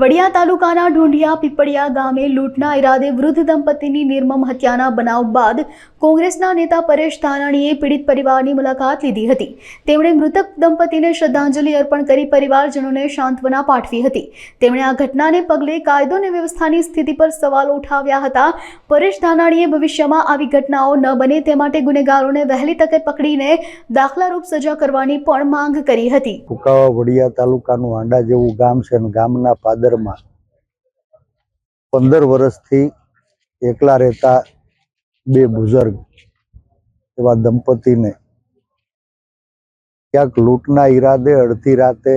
વડિયા તાલુકાના ઢુંઢિયા પીપળિયા ગામે લૂંટના ઈરાદે વૃદ્ધ દંપતીની નિર્મમ હત્યાના બનાવ બાદ કોંગ્રેસના નેતા પરેશ ધાનાણીએ પીડિત પરિવારની મુલાકાત લીધી હતી। તેમણે મૃતક દંપતીને શ્રદ્ધાંજલિ અર્પણ કરી પરિવારજનોને સાંત્વના પાઠવી હતી। તેમણે આ ઘટનાને પગલે કાયદો અને વ્યવસ્થાની સ્થિતિ પર સવાલો ઉઠાવ્યા હતા। પરેશ ધાનાણીએ ભવિષ્યમાં આવી ઘટનાઓ ન બને તે માટે ગુનેગારોને વહેલી તકે પકડીને દાખલારૂપ સજા કરવાની પણ માંગ કરી હતી। વડિયા તાલુકાનું આંડા જેવું ગામ છે અને ગામના પાદરમાં 15 વર્ષથી એકલા રહેતા બે બુઝુર્ગ એવા દંપતીને ક્યાંક લૂંટના ઈરાદે અડધી રાતે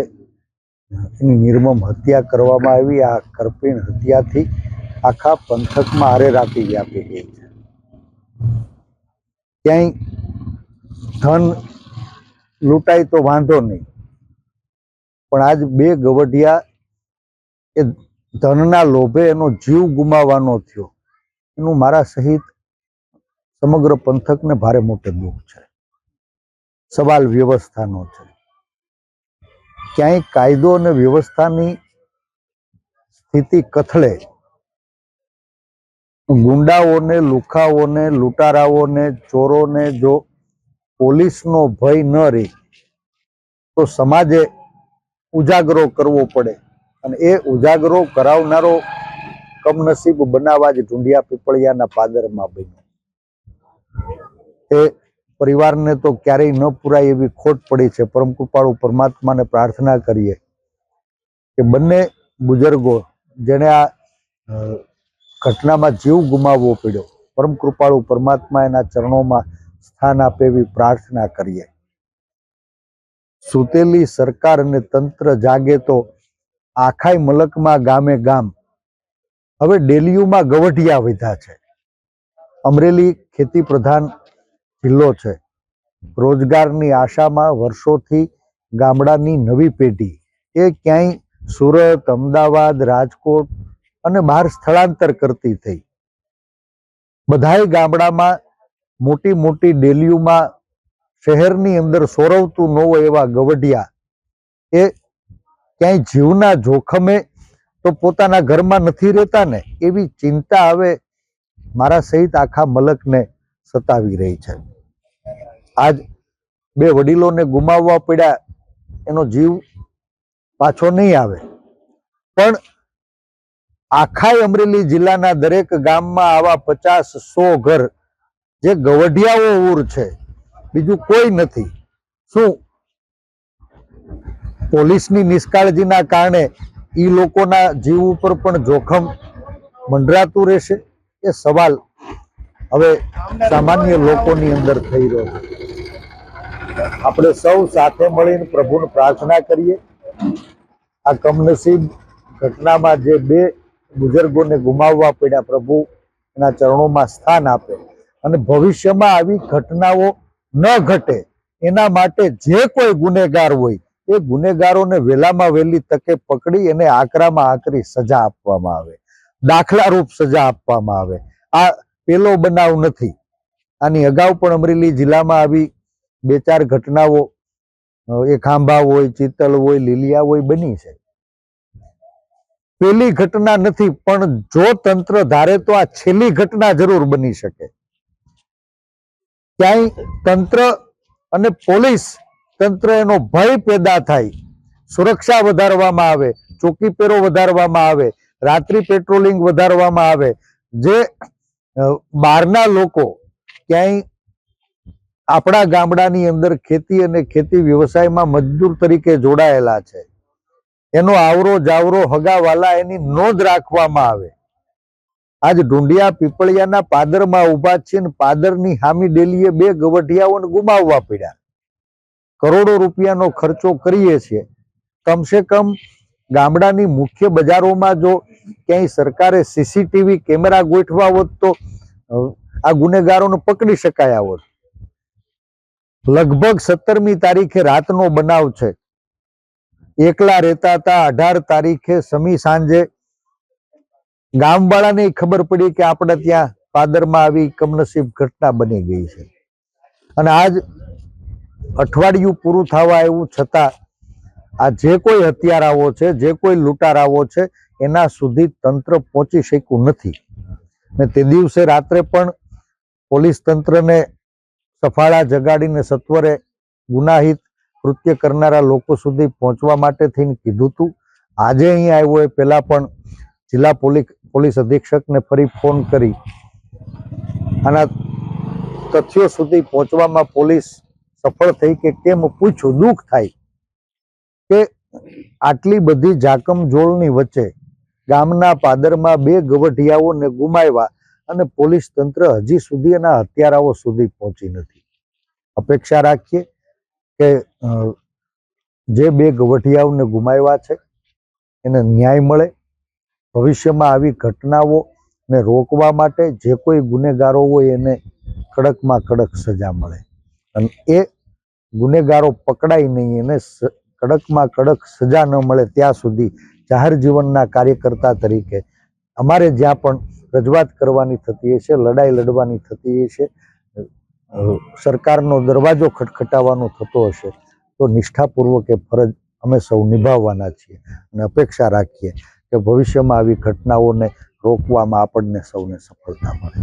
એની નિર્મમ હત્યા કરવામાં આવી। આ કરપીણ હત્યાથી આખા પંથકમાં આરેરાટી વ્યાપી ગઈ છે। ક્યાંય ધન લૂંટાય તો વાંધો નહીં, પણ આજ બે ગવઢિયા એ ધનના લોભે એનો જીવ ગુમાવવાનો થયો, એનું મારા સહિત સમગ્ર પંથકને ભારે મોટે દુઃખ છે। સવાલ વ્યવસ્થાનો છે। ક્યાંય કાયદો અને વ્યવસ્થાની સ્થિતિ કથળે ગુંડાઓને, લુખાઓને, લૂંટારાઓને, ચોરોને જો પોલીસનો ભય ન રહે તો સમાજે ઉજાગરો કરવો પડે, અને એ ઉજાગરો કરાવનારો કમનસીબ બનાવવા જ ઢુંઢિયા પીપળિયાના પાદરમાં બન્યો। એ પરિવારને તો ક્યારેય ન પૂરાય એવી ખોટ પડી છે। પરમ કૃપાળુ પરમાત્માને પ્રાર્થના કરીએ કે બંને બુઝુર્ગો જેને આ ઘટનામાં જીવ ગુમાવવો પડ્યો, પરમ કૃપાળુ પરમાત્મા એના ચરણોમાં સ્થાન આપે એવી પ્રાર્થના કરીએ। સુતેલી સરકાર અને તંત્ર જાગે તો આખાય મલકમાં ગામે ગામ હવે ડેલીયુમાં ગવઢિયા વધ્યા છે। અમરેલી ખેતી પ્રધાન જિલ્લો છે। રોજગારની આશામાં વર્ષોથી ગામડાની નવી પેઢી એ ક્યાંય સુરત, અમદાવાદ, રાજકોટ અને બહાર સ્થળાંતર કરતી થઈ। બધાય ગામડામાં મોટી મોટી ડેલીયુમાં શહેરની અંદર સોરવતું ન હોય એવા ગવઢિયા એ ક્યાંય જીવના જોખમે તો પોતાના ઘરમાં નથી રહેતા ને, એવી ચિંતા હવે મારા સહિત આખા મલકને સતાવી રહી છે। આજ બે વડીલોને ગુમાવવા પડ્યા, એનો જીવ પાછો નહીં આવે, પણ આખાય અમરેલી જિલ્લાના દરેક ગામમાં આવા 50-100 ઘર જે ગવઢિયાઓ ઉર છે, બીજું કોઈ નથી। શું પોલીસની નિષ્કાળજીના કારણે એ લોકોના જીવ ઉપર પણ જોખમ મંડરાતું રહેશે? એ સવાલ હવે સામાન્ય લોકોની અંદર થઈ રહ્યો છે। આપણે સૌ સાથે મળીને પ્રભુને પ્રાર્થના કરીએ આ કમનસીબ ઘટનામાં જે બે બુઝુર્ગોને ગુમાવવા પડ્યા, પ્રભુ એના ચરણોમાં સ્થાન આપે અને ભવિષ્યમાં આવી ઘટનાઓ ન ઘટે એના માટે જે કોઈ ગુનેગાર હોય એ ગુનેગારોને વહેલામાં વહેલી તકે પકડી એને આકરામાં આકરી સજા આપવામાં આવે, દાખલારૂપ સજા આપવામાં આવે। આ પેલો બનાવ નથી, આની અગાઉ પણ અમરેલી જિલ્લામાં આવી 2-4 ઘટનાઓ એ ખાંભા હોય, ચિત્તલ હોય, લીલિયા હોય બની છે। પેલી ઘટના નથી, પણ જો તંત્ર ધારે તો આ છેલ્લી ઘટના જરૂર બની શકે। ક્યાંય તંત્ર અને પોલીસ તંત્ર એનો ભય પેદા થાય, સુરક્ષા વધારવામાં આવે, ચોકી પેરો વધારવામાં આવે, રાત્રિ પેટ્રોલિંગ વધારવામાં આવે, જે બહારના લોકો ક્યાંય આપણા ગામડાની અંદર ખેતી અને ખેતી વ્યવસાયમાં મજદૂર તરીકે જોડાયેલા છે, એનો આવરો જાવરો હગાવાલા એની નોંધ રાખવામાં આવે। આજ ઢુંઢિયા પીપળિયાના પાદરમાં ઉભા છે ને પાદરની હામી ડેલીએ બે ગવઢિયાઓને ગુમાવવા પડ્યા। કરોડો રૂપિયાનો ખર્ચો કરીએ છીએ, કમસે કમ ગામડાની મુખ્ય બજારોમાં જો ક્યાંય સરકારે સીસીટીવી કેમેરા ગોઠવા હોત તો આ ગુનેગારોને પકડી શકાયા હોત। લગભગ 17મી તારીખે રાતનો બનાવ છે। એકલા રહેતા હતા। 18 તારીખે સમી સાંજે ગામવાળાને ખબર પડી કે આપણે ત્યાં પાદરમાં આવી કમનસીબ ઘટના બની ગઈ છે, અને આજ અઠવાડિયું પૂરું થવા આવ્યું છતાં આ જે કોઈ હત્યારાઓ છે, જે કોઈ લૂંટારાઓ છે, એના સુધી તંત્ર પહોંચી શક્યું નથી. ને તે દિવસે રાત્રે પણ પોલીસ તંત્રને સફાળા જગાડીને સત્વરે ગુનાહિત કૃત્ય કરનારા લોકો સુધી પહોંચવા માટે થઈને કીધું હતું. આજે અહીં આવ્યો એ પહેલા પણ જિલ્લા પોલીસ અધિક્ષકને ફરી ફોન કરી આના તથ્યો સુધી પહોંચવામાં પોલીસ સફળ થઈ કે કેમ પૂછ્યું. દુઃખ થાય કે આટલી બધી જાકમજોળની વચ્ચે ગામના પાદરમાં 2 ગવઢિયાઓને ગુમાવ્યા અને પોલીસ તંત્ર હજી સુધી એના હત્યારાઓ સુધી પહોંચી નથી. અપેક્ષા રાખીએ કે જે 2 ગવઢિયાઓને ગુમાવ્યા છે એને ન્યાય મળે. ભવિષ્યમાં આવી ઘટનાઓને રોકવા માટે જે કોઈ ગુનેગારો હોય એને કડકમાં કડક સજા મળે અને એ ગુનેગારો પકડાય નહીં, એને કડકમાં કડક સજા ન મળે ત્યાં સુધી જાહેર જીવનના કાર્યકર્તા તરીકે અમારે જ્યાં પણ રજૂઆત કરવાની થતી હશે, લડાઈ લડવાની થતી હશે, સરકારનો દરવાજો ખટખટાવવાનો થતો હશે તો નિષ્ઠાપૂર્વક એ ફરજ અમે સૌ નિભાવવાના છીએ અને અપેક્ષા રાખીએ કે ભવિષ્યમાં આવી ઘટનાઓને રોકવામાં આપણને સૌને સફળતા મળે.